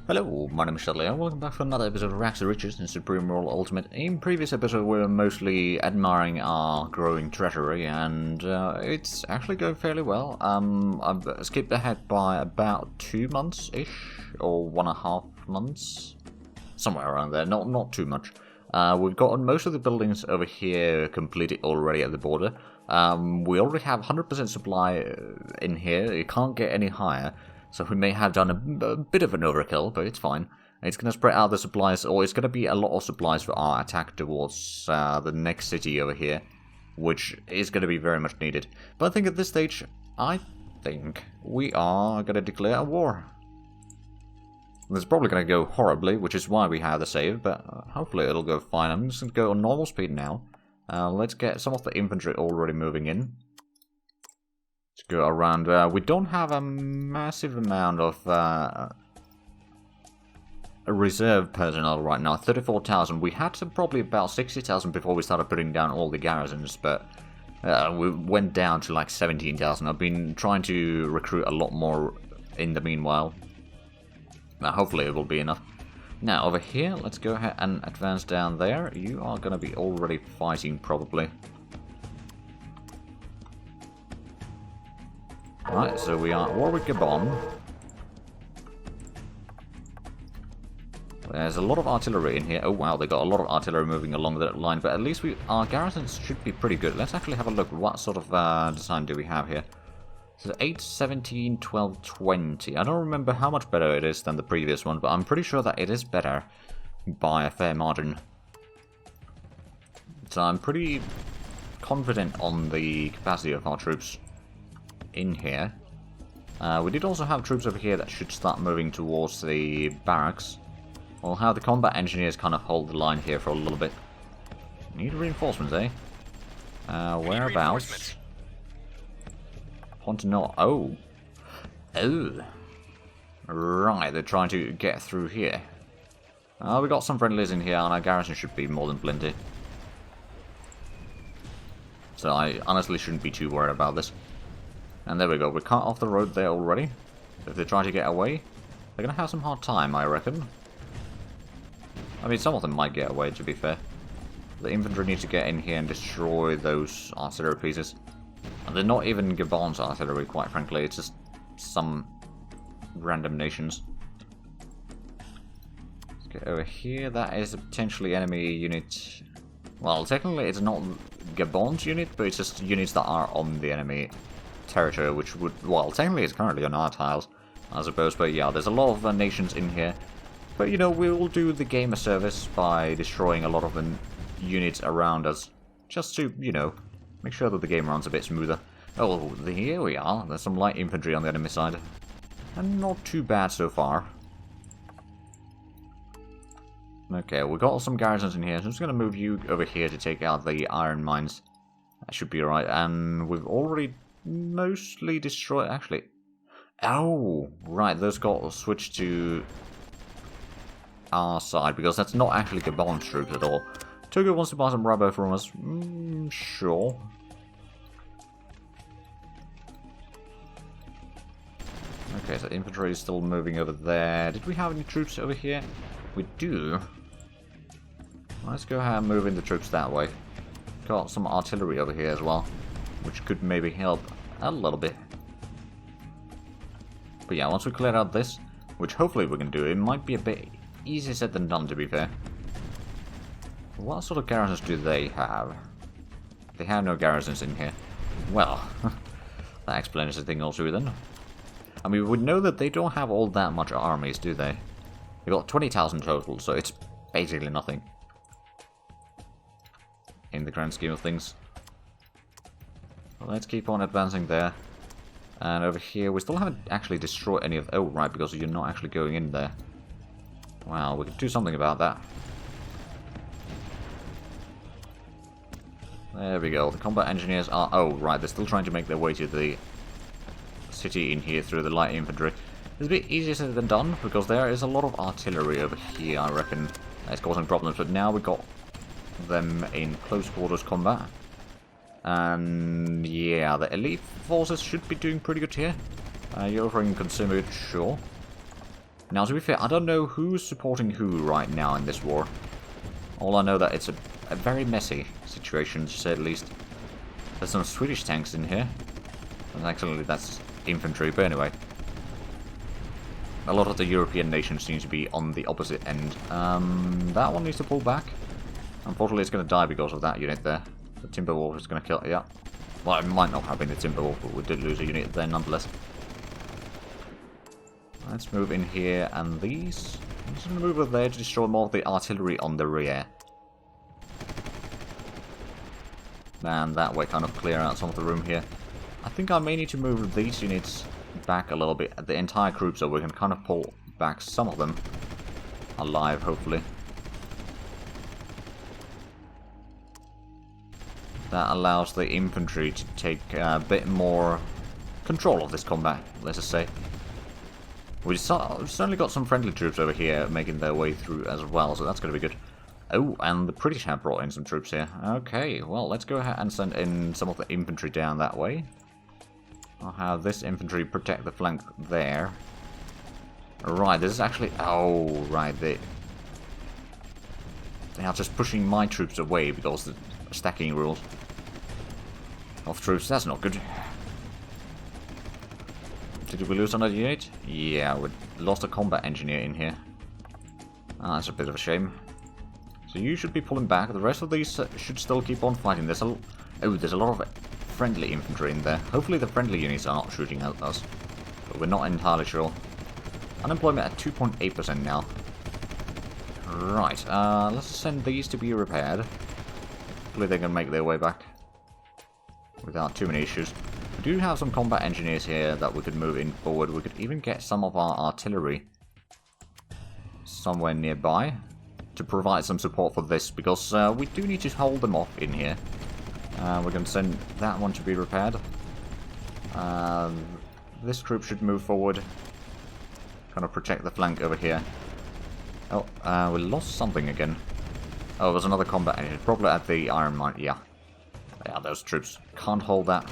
Hello, my name is Shelley, and welcome back for another episode of richest and Supreme Royal Ultimate. In previous episode, we were mostly admiring our growing treasury, and it's actually going fairly well. I've skipped ahead by about 2 months-ish, or 1.5 months, somewhere around there, not too much. We've gotten most of the buildings over here completed already at the border. We already have 100% supply in here, it can't get any higher. So we may have done a bit of an overkill, but it's fine. It's going to spread out the supplies, or it's going to be a lot of supplies for our attack towards the next city over here, which is going to be very much needed. But I think at this stage, I think we are going to declare a war. This is probably going to go horribly, which is why we have the save, but hopefully it'll go fine. I'm just going to go on normal speed now. Let's get some of the infantry already moving in. Let's go around. We don't have a massive amount of reserve personnel right now. 34,000. We had probably about 60,000 before we started putting down all the garrisons, but we went down to like 17,000. I've been trying to recruit a lot more in the meanwhile. Hopefully it will be enough. Now over here, let's go ahead and advance down there. You are going to be already fighting probably. Right, so we are at war with Gabon. There's a lot of artillery in here. Oh wow, they got a lot of artillery moving along that line, but at least our garrisons should be pretty good. Let's actually have a look. What sort of design do we have here? So 8, 17, 12, 20. I don't remember how much better it is than the previous one, but I'm pretty sure that it is better by a fair margin. So I'm pretty confident on the capacity of our troops in here. We did also have troops over here that should start moving towards the barracks. We'll have the combat engineers kind of hold the line here for a little bit. Need reinforcements, eh? Whereabouts? Want to know? Oh. Right, they're trying to get through here. We got some friendlies in here, and our garrison should be more than plenty. So I honestly shouldn't be too worried about this. And there we go, we're cut off the road there already. If they try to get away, they're going to have some hard time, I reckon. I mean, some of them might get away, to be fair. The infantry needs to get in here and destroy those artillery pieces. And they're not even Gabon's artillery, quite frankly, it's just some random nations. Let's get over here, that is a potentially enemy unit. Well, technically it's not Gabon's unit, but it's just units that are on the enemy territory, which would, well, technically it's currently on our tiles, I suppose, but yeah, there's a lot of nations in here. But, you know, we will do the game a service by destroying a lot of the units around us, just to, you know, make sure that the game runs a bit smoother. Oh, here we are. There's some light infantry on the enemy side, and not too bad so far. Okay, we've got some garrisons in here, so I'm just going to move you over here to take out the iron mines. That should be alright, and we've already mostly destroyed, actually. Oh, right, those got switched to our side, because that's not actually Gabon's troops at all. Togo wants to buy some rubber from us. Sure. Okay, so infantry is still moving over there. Did we have any troops over here? We do. Let's go ahead and move in the troops that way. Got some artillery over here as well, which could maybe help a little bit. But yeah, once we clear out this, which hopefully we can do, it might be a bit easier said than done, to be fair. What sort of garrisons do they have? They have no garrisons in here. Well, that explains the thing also then. I mean, we would know that they don't have all that much armies, do they? They've got 20,000 total, so it's basically nothing in the grand scheme of things. Well, let's keep on advancing there. And over here, we still haven't actually destroyed any of... Oh, right, because you're not actually going in there. Wow, we could do something about that. There we go. The combat engineers are... Oh, right, they're still trying to make their way to the city in here through the light infantry. It's a bit easier said than done, because there is a lot of artillery over here, I reckon. That's causing problems, but now we've got them in close quarters combat. And yeah, the elite forces should be doing pretty good here. You're offering consumer goods, sure. Now, to be fair, I don't know who's supporting who right now in this war. All I know that it's a very messy situation, to say the least. There's some Swedish tanks in here. And actually, that's infantry, but anyway. A lot of the European nations seem to be on the opposite end. That one needs to pull back. Unfortunately, it's going to die because of that unit there. The Timberwolf is going to kill it, yeah. Well, it might not have been the Timberwolf, but we did lose a unit there nonetheless. Let's move in here, and these... I'm just going to move over there to destroy more of the artillery on the rear. And that way kind of clear out some of the room here. I think I may need to move these units back a little bit, the entire group, so we can kind of pull back some of them alive, hopefully. That allows the infantry to take a bit more control of this combat, let's just say. We've certainly got some friendly troops over here making their way through as well, so that's going to be good. Oh, and the British have brought in some troops here. Okay, well, let's go ahead and send in some of the infantry down that way. I'll have this infantry protect the flank there. Right, this is actually... Oh, right, they are just pushing my troops away because of the stacking rules of troops. That's not good. Did we lose another unit? Yeah, we lost a combat engineer in here. Ah, that's a bit of a shame. So you should be pulling back. The rest of these should still keep on fighting. There's a lot of friendly infantry in there. Hopefully the friendly units are not shooting at us. But we're not entirely sure. Unemployment at 2.8% now. Right, let's send these to be repaired. Hopefully they can make their way back without too many issues. We do have some combat engineers here that we could move in forward. We could even get some of our artillery somewhere nearby to provide some support for this, because we do need to hold them off in here. We're going to send that one to be repaired. This group should move forward, kind of protect the flank over here. Oh, we lost something again. Oh, there's another combat engine, probably at the iron mine. Yeah, those troops can't hold that.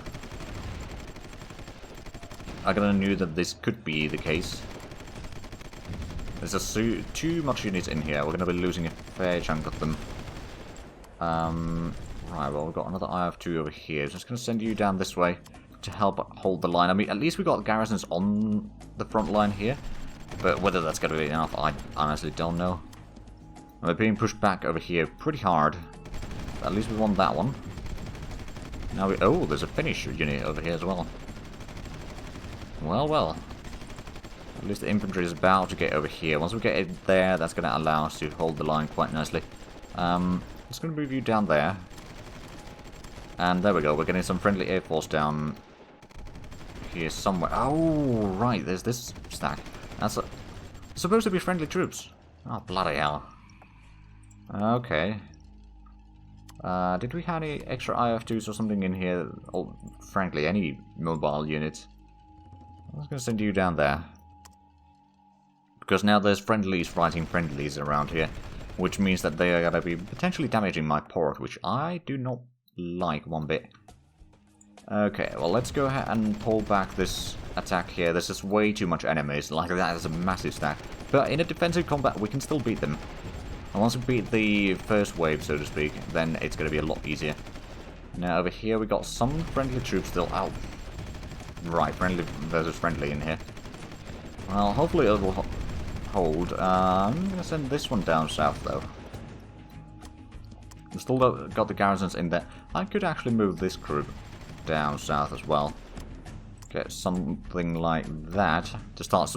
I kind of knew that this could be the case. There's just too much units in here. We're going to be losing a fair chunk of them. Right, well, we've got another IF2 over here. Just going to send you down this way to help hold the line. I mean, at least we got garrisons on the front line here. But whether that's going to be enough, I honestly don't know. We're being pushed back over here pretty hard. But at least we won that one. Now we... Oh, there's a Finnish unit over here as well. Well, well. At least the infantry is about to get over here. Once we get it there, that's going to allow us to hold the line quite nicely. Just going to move you down there. And there we go. We're getting some friendly air force down here somewhere. Oh, right. There's this stack. That's supposed to be friendly troops. Oh, bloody hell. Okay. Did we have any extra IF2s or something in here? Oh, frankly, any mobile units. I was going to send you down there. Because now there's friendlies fighting friendlies around here. Which means that they are going to be potentially damaging my port, which I do not like one bit. Okay, well, let's go ahead and pull back this attack here. There's just way too much enemies. Like, that is a massive stack. But in a defensive combat, we can still beat them. And once we beat the first wave, so to speak, then it's going to be a lot easier. Now, over here, we got some friendly troops still out. Right, friendly versus friendly in here. Well, hopefully it will hold. I'm going to send this one down south, though. We've still got the garrisons in there. I could actually move this group down south as well. Get something like that to start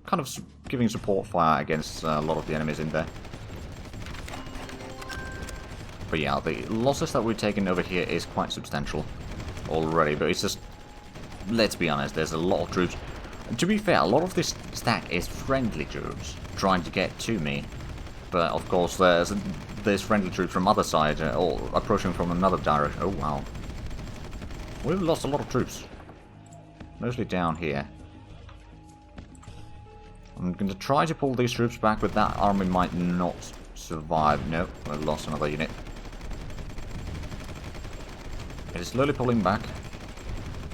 kind of giving support fire against a lot of the enemies in there. But yeah, the losses that we've taken over here is quite substantial already, but it's just... Let's be honest, there's a lot of troops. To be fair, a lot of this stack is friendly troops trying to get to me. But of course, there's friendly troops from other side, or approaching from another direction. Oh wow. We've lost a lot of troops. Mostly down here. I'm going to try to pull these troops back, but that army might not survive. No, we've lost another unit. It is slowly pulling back.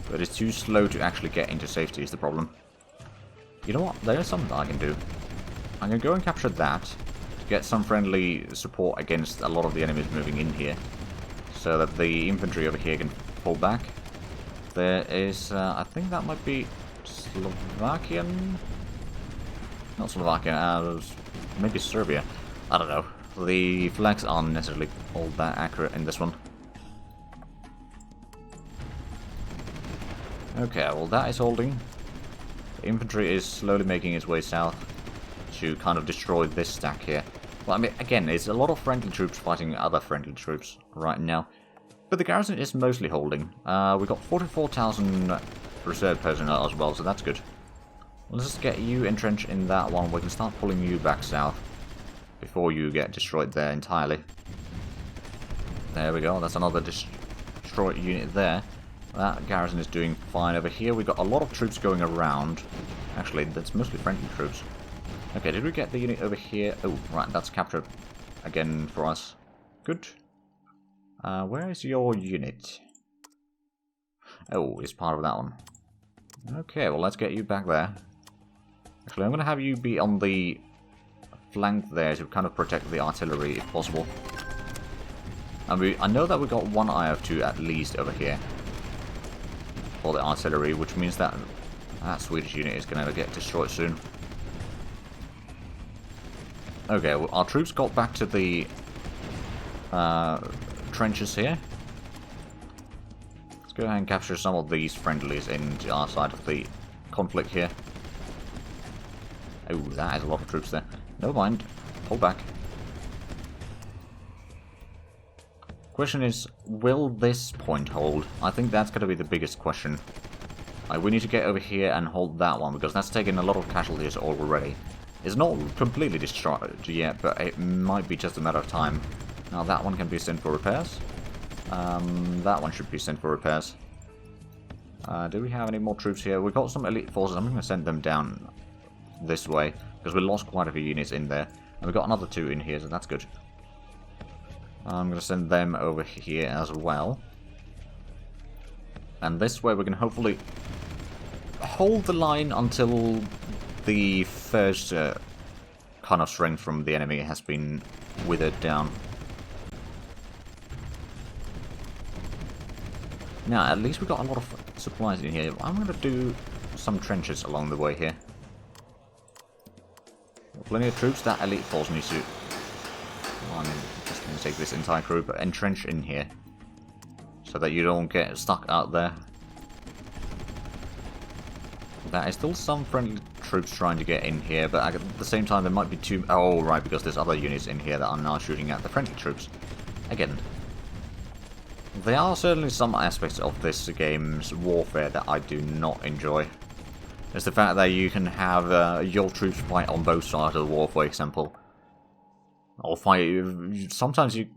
But it's too slow to actually get into safety is the problem. You know what? There's something I can do. I'm going to go and capture that to get some friendly support against a lot of the enemies moving in here, so that the infantry over here can pull back. There is, I think that might be Slovakian? Not Slovakian, maybe Serbia. I don't know. The flags aren't necessarily all that accurate in this one. Okay, well that is holding. The infantry is slowly making its way south to kind of destroy this stack here. Well, I mean, again, it's a lot of friendly troops fighting other friendly troops right now. But the garrison is mostly holding. We got 44,000 reserve personnel as well, so that's good. Let's just get you entrenched in that one. We can start pulling you back south before you get destroyed there entirely. There we go. That's another destroyed unit there. That garrison is doing fine. Over here we got a lot of troops going around. Actually, that's mostly friendly troops. Okay, did we get the unit over here? Oh, right, that's captured again for us. Good. Where is your unit? Oh, it's part of that one. Okay, well, let's get you back there. Actually, I'm going to have you be on the flank there to kind of protect the artillery if possible. And I know that we got one IF2 at least over here for the artillery, which means that that Swedish unit is going to get destroyed soon. Okay, well, our troops got back to the trenches here. Let's go ahead and capture some of these friendlies into our side of the conflict here. Oh, that is a lot of troops there. Never mind. Pull back. Question is, will this point hold? I think that's going to be the biggest question. We need to get over here and hold that one, because that's taken a lot of casualties already. It's not completely destroyed yet, but it might be just a matter of time. Now that one can be sent for repairs. That one should be sent for repairs. Do we have any more troops here? We've got some elite forces. I'm going to send them down this way, because we lost quite a few units in there. And we've got another 2 in here, so that's good. I'm going to send them over here as well. And this way we can hopefully hold the line until the first kind of strength from the enemy has been withered down. Now, at least we got a lot of supplies in here. I'm going to do some trenches along the way here. Plenty of troops. That elite force needs to... Well, I'm just going to take this entire crew, but entrench in here, so that you don't get stuck out there. There is still some friendly troops trying to get in here, but at the same time there might be too... Oh, right, because there's other units in here that are now shooting at the friendly troops. Again, there are certainly some aspects of this game's warfare that I do not enjoy. It's the fact that you can have your troops fight on both sides of the war, for example. Or fight... Sometimes you...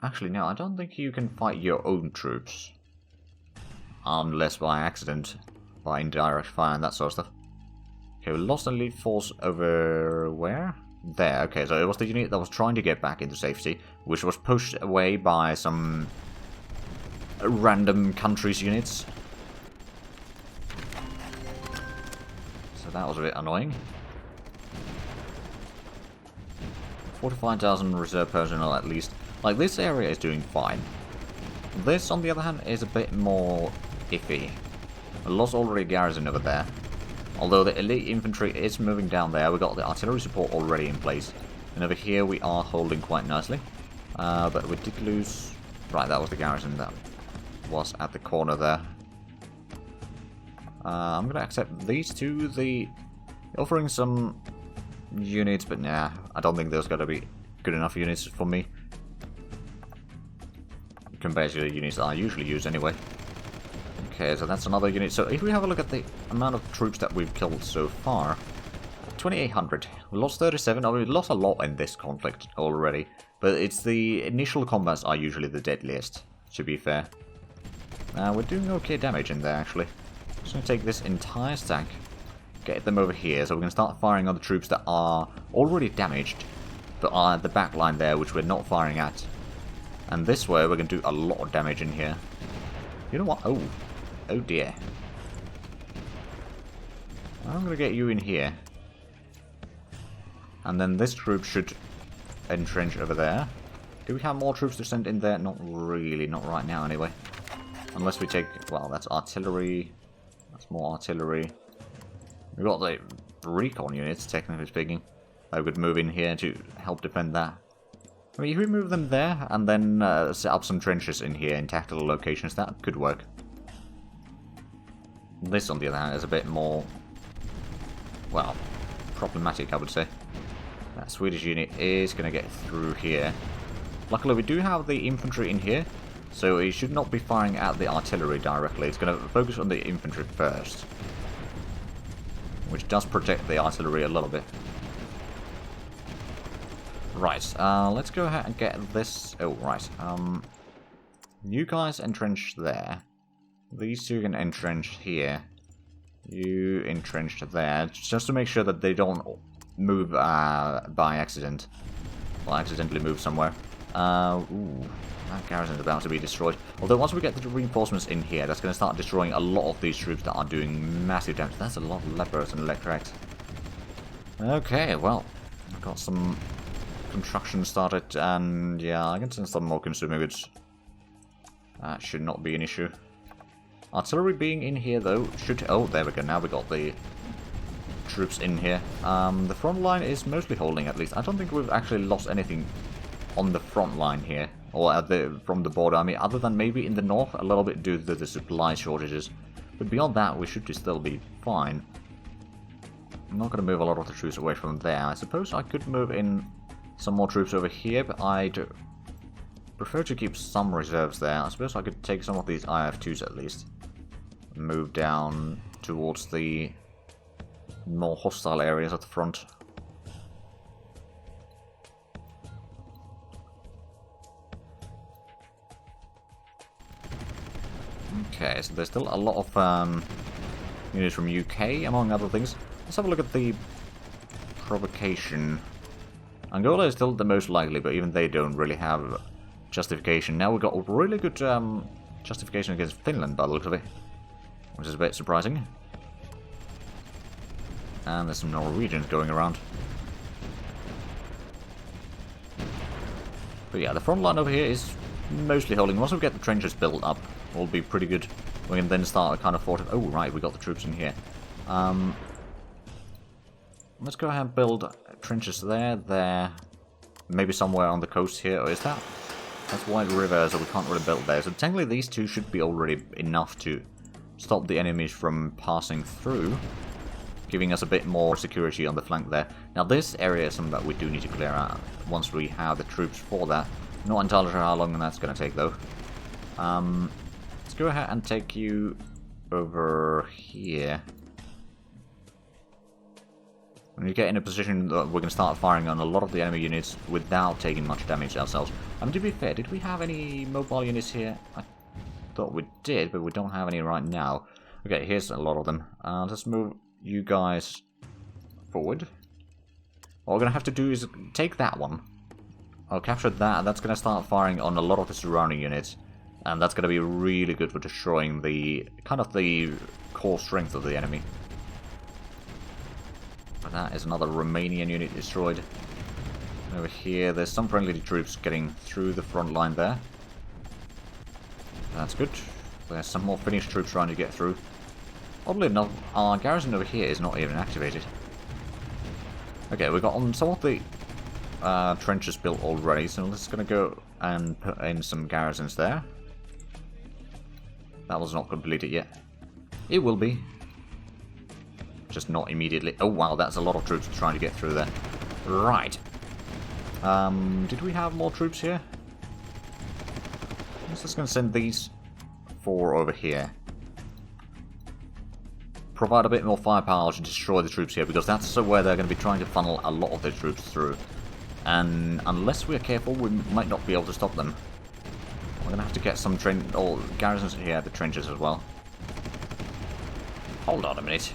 Actually, no, I don't think you can fight your own troops. Unless by accident, by indirect fire and that sort of stuff. Okay, we lost an elite force over... where? There, okay, so it was the unit that was trying to get back into safety, which was pushed away by some random countries' units. So that was a bit annoying. 45,000 reserve personnel at least. Like, this area is doing fine. This, on the other hand, is a bit more iffy. We lost already a garrison over there. Although the elite infantry is moving down there, we got the artillery support already in place. And over here we are holding quite nicely. But we did lose... Right, that was the garrison that was at the corner there. I'm going to accept these two. Offering some units, but nah, I don't think those are going to be good enough units for me. Compared to the units that I usually use anyway. Okay, so that's another unit. So if we have a look at the amount of troops that we've killed so far, 2,800. We lost 37. I mean, we lost a lot in this conflict already, but it's the initial combats are usually the deadliest, to be fair. We're doing okay damage in there, actually. Just going to take this entire stack, get them over here, so we can start firing on the troops that are already damaged, but are at the back line there, which we're not firing at. And this way, we're going to do a lot of damage in here. You know what? Oh dear. I'm gonna get you in here. And then this troop should entrench over there. Do we have more troops to send in there? Not really, not right now anyway. Unless we take, well, that's artillery. That's more artillery. We've got the recon units, technically speaking. I would move in here to help defend that. I mean, if we move them there and then set up some trenches in here in tactical locations, that could work. This, on the other hand, is a bit more, well, problematic, I would say. That Swedish unit is going to get through here. Luckily, we do have the infantry in here, so it should not be firing at the artillery directly. It's going to focus on the infantry first, which does protect the artillery a little bit. Right, let's go ahead and get this. Oh, right. You guys entrench there. These two can entrench here. You entrenched there, just to make sure that they don't move by accident. Or accidentally move somewhere. Ooh, that garrison is about to be destroyed. Although once we get the reinforcements in here, that's going to start destroying a lot of these troops that are doing massive damage. That's a lot of lepers and electrics. Okay, well, I've got some construction started, and yeah, I can send some more consumer goods. That should not be an issue. Artillery being in here, though, should... Oh, there we go. Now we got the troops in here. The front line is mostly holding, at least. I don't think we've actually lost anything on the front line here, or from the border army, other than maybe in the north, a little bit due to the supply shortages. But beyond that, we should still be fine. I'm not going to move a lot of the troops away from there. I suppose I could move in some more troops over here, but I'd prefer to keep some reserves there. I suppose I could take some of these IF2s at least. Move down towards the more hostile areas at the front. Okay, so there's still a lot of units from UK, among other things. Let's have a look at the provocation. Angola is still the most likely, but even they don't really have justification. Now we've got a really good justification against Finland by the looks of it, which is a bit surprising. And there's some Norwegians going around. But yeah, the front line over here is mostly holding. Once we get the trenches built up, we'll be pretty good. We can then start a kind of fort. Oh, right, we got the troops in here. Let's go ahead and build trenches there, maybe somewhere on the coast here. Or is that? That's White River, so we can't really build there. So technically these two should be already enough to stop the enemies from passing through, giving us a bit more security on the flank there. Now this area is something that we do need to clear out once we have the troops for that. Not entirely sure how long that's going to take though. Let's go ahead and take you over here. When you get in a position that we're going to start firing on a lot of the enemy units without taking much damage ourselves. I mean, to be fair, did we have any mobile units here? I thought we did, but we don't have any right now. Okay, here's a lot of them. Let's move you guys forward. What we're going to have to do is take that one. I'll capture that, and that's going to start firing on a lot of the surrounding units. And that's going to be really good for destroying the kind of the core strength of the enemy. But that is another Romanian unit destroyed. Over here, there's some friendly troops getting through the front line there. That's good. There's some more Finnish troops trying to get through. Oddly enough, our garrison over here is not even activated. Okay, we've got on some of the trenches built already, so let's going to go and put in some garrisons there. That was not completed yet. It will be. Just not immediately. Oh wow, that's a lot of troops trying to get through there. Right. Did we have more troops here? I'm just going to send these 4 over here. Provide a bit more firepower to destroy the troops here, because that's where they're going to be trying to funnel a lot of their troops through. And unless we're careful, we might not be able to stop them. We're going to have to get some garrisons here at the trenches as well. Hold on a minute.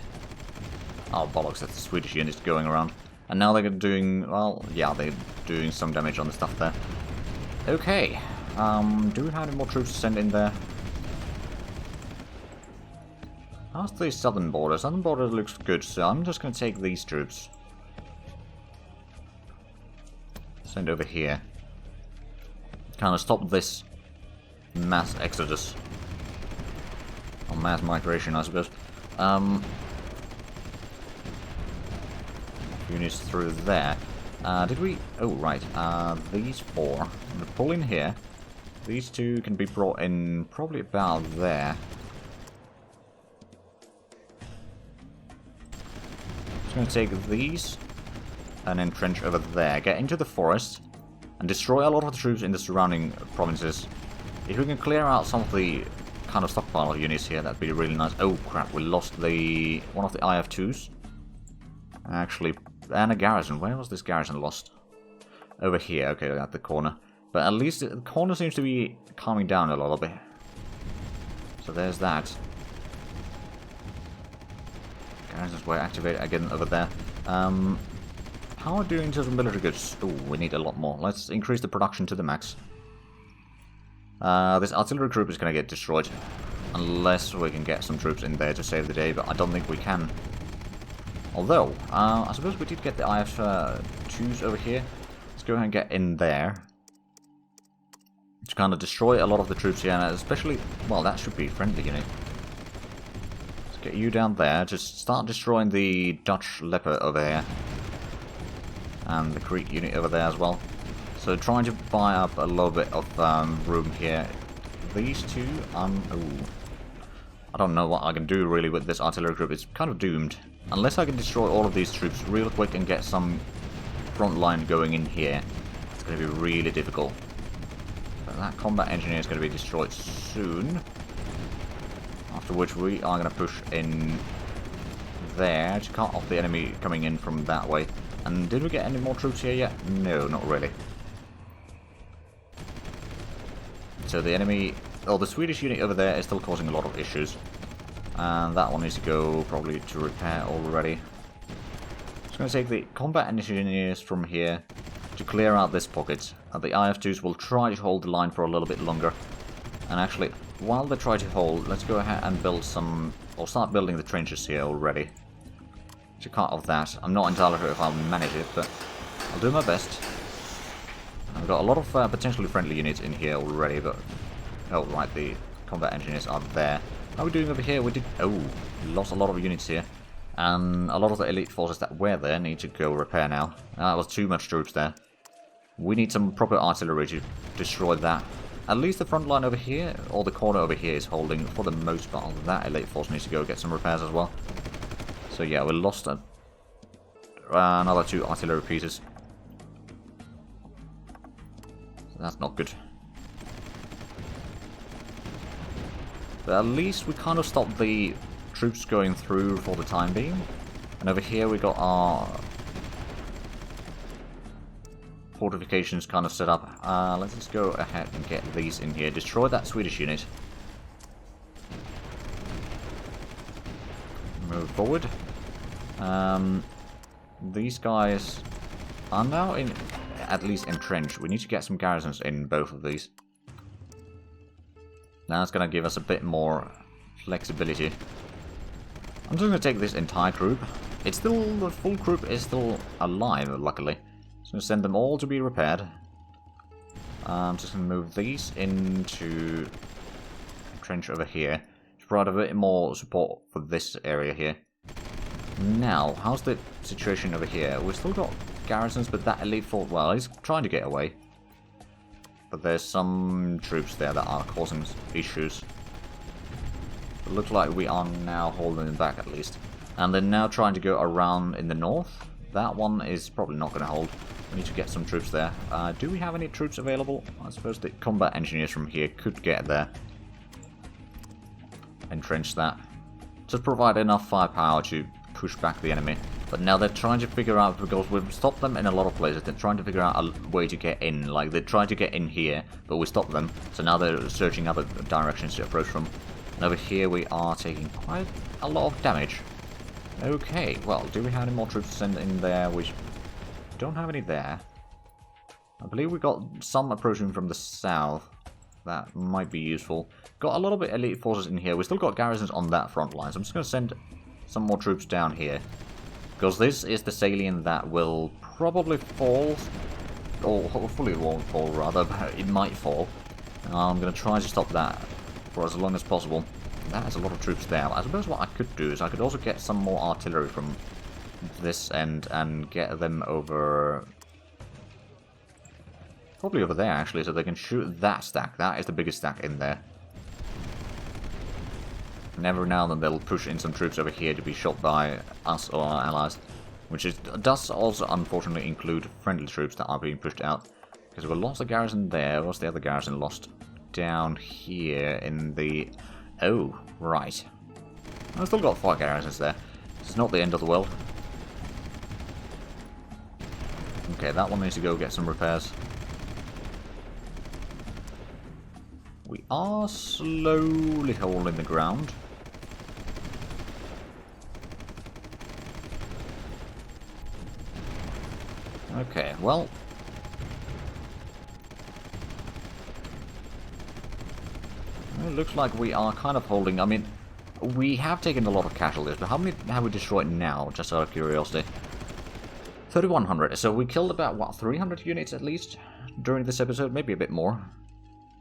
Oh, bollocks, that's the Swedish units going around. And now they're doing, well, yeah, they're doing some damage on the stuff there. Okay. Do we have any more troops to send in there? How's the southern border? Southern border looks good, so I'm just going to take these troops. Send over here. Kind of stop this mass exodus. Or mass migration, I suppose. Units through there. Did we... Oh, right. These four. I'm going to pull in here. These two can be brought in probably about there. Just going to take these and entrench over there. Get into the forest and destroy a lot of the troops in the surrounding provinces. If we can clear out some of the kind of stockpile units here, that'd be really nice. Oh crap, we lost the one of the IF2s. Actually, and a garrison. Where was this garrison lost? Over here, okay, at the corner. But at least the corner seems to be calming down a little bit. So there's that. Garrisons were activated again over there. How are we doing in terms of military goods? Oh, we need a lot more. Let's increase the production to the max. This artillery group is going to get destroyed. Unless we can get some troops in there to save the day, but I don't think we can. Although, I suppose we did get the IF2s over here. Let's go ahead and get in there. To kind of destroy a lot of the troops here, and especially, well, that should be friendly unit. Let's get you down there. Just start destroying the Dutch leopard over here. And the Crete unit over there as well. So trying to buy up a little bit of room here. These two, ooh. I don't know what I can do really with this artillery group. It's kind of doomed. Unless I can destroy all of these troops real quick and get some front line going in here, it's going to be really difficult. But that combat engineer is going to be destroyed soon. After which we are going to push in there to cut off the enemy coming in from that way. And did we get any more troops here yet? No, not really. So the enemy, oh, the Swedish unit over there is still causing a lot of issues. And that one needs to go probably to repair already. Just going to take the combat engineers from here to clear out this pocket. The IF2s will try to hold the line for a little bit longer. And actually, while they try to hold, let's go ahead and build some, or start building the trenches here already. To cut off that. I'm not entirely sure if I'll manage it, but I'll do my best. I've got a lot of potentially friendly units in here already, but... Oh, right, the combat engineers are there. How are we doing over here? We did... Oh, we lost a lot of units here. And a lot of the elite forces that were there need to go repair now. That was too much troops there. We need some proper artillery to destroy that. At least the front line over here, or the corner over here, is holding for the most part. That elite force needs to go get some repairs as well. So yeah, we lost another 2 artillery pieces. So that's not good. But at least we kind of stopped the troops going through for the time being. And over here we got our fortifications kind of set up. Let's just go ahead and get these in here. Destroy that Swedish unit. Move forward. These guys are now in, at least entrenched. We need to get some garrisons in both of these. Now it's going to give us a bit more flexibility. I'm just going to take this entire group. It's still, the full group is still alive, luckily. So I'm going to send them all to be repaired. I'm just going to move these into a trench over here. To provide a bit more support for this area here. Now, how's the situation over here? We've still got garrisons, but that elite fort, well, he's trying to get away. But there's some troops there that are causing issues. It looks like we are now holding them back at least. And they're now trying to go around in the north. That one is probably not going to hold. We need to get some troops there. Do we have any troops available? I suppose the combat engineers from here could get there. Entrench that. Just provide enough firepower to push back the enemy. But now they're trying to figure out, because we've stopped them in a lot of places, they're trying to figure out a way to get in. Like, they tried to get in here, but we stopped them. So now they're searching other directions to approach from. And over here we are taking quite a lot of damage. Okay, well, do we have any more troops to send in there? We don't have any there. I believe we got some approaching from the south. That might be useful. Got a lot of elite forces in here. We still got garrisons on that front line, so I'm just going to send some more troops down here. Because this is the salient that will probably fall, or hopefully it won't fall rather, but it might fall. I'm going to try to stop that for as long as possible. That is a lot of troops there. I suppose what I could do is I could also get some more artillery from this end and get them over... probably over there, actually, so they can shoot that stack. That is the biggest stack in there. And every now and then they'll push in some troops over here to be shot by us or our allies. Which does also, unfortunately, include friendly troops that are being pushed out. Because we lost a garrison there. What's the other garrison lost? Down here in the... oh, right. I've still got 4 garrisons there. It's not the end of the world. Okay, that one needs to go get some repairs. We are slowly holding the ground. Okay, well... it looks like we are kind of holding... I mean, we have taken a lot of casualties, but how many have we destroyed now, just out of curiosity? 3,100, so we killed about, what, 300 units at least during this episode, maybe a bit more.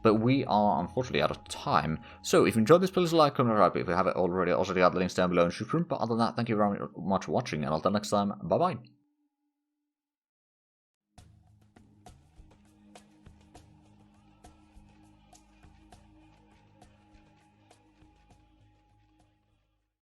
But we are, unfortunately, out of time. So, if you enjoyed this, please like, comment, subscribe if you haven't already. Also, the links down below in the description. But other than that, thank you very much for watching, and until next time, bye-bye.